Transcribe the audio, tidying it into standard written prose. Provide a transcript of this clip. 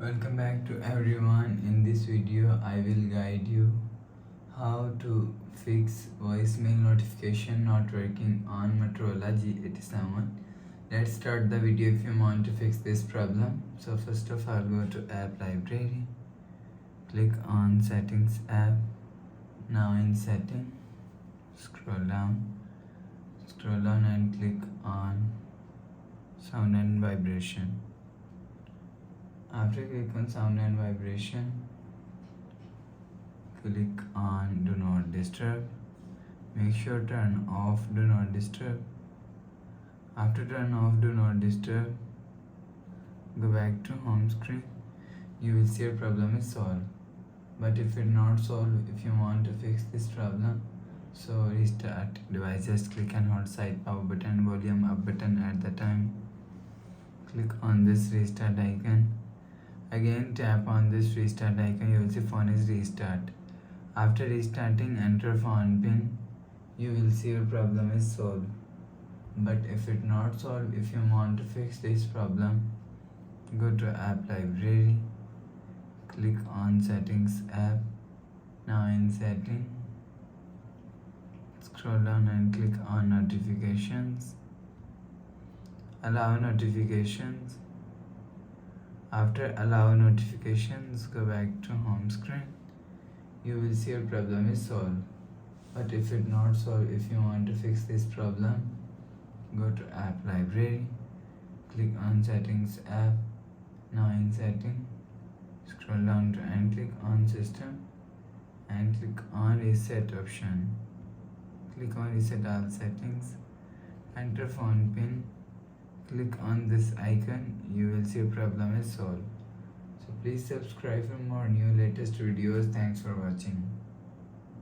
Welcome back to everyone. In this video I will guide you how to fix voicemail notification not working on Motorola G87. Let's start the video if you want to fix this problem. So first of all, go to app library, click on settings app. Now in setting, scroll down and click on sound and vibration. After click on sound and vibration, click on do not disturb. Make sure turn off do not disturb. After turn off do not disturb, go back to home screen. You will see your problem is solved. But if it not solved, if you want to fix this problem, so restart device. Just click and hold side power button, volume up button at the time. Click on this restart icon. Again tap on this restart icon, you will see phone is restart. After restarting, enter phone pin. You will see your problem is solved. But if it not solved, if you want to fix this problem, go to app library, click on settings app. Now in setting, scroll down and click on notifications. Allow notifications. After allow notifications, go back to home screen. You will see your problem is solved. But if it not solved, if you want to fix this problem, go to app library, click on settings app. Now in setting, scroll down and click on system and click on reset option. Click on reset all settings, enter phone pin. Click on this icon, you will see your problem is solved. So please subscribe for more new latest videos. Thanks for watching.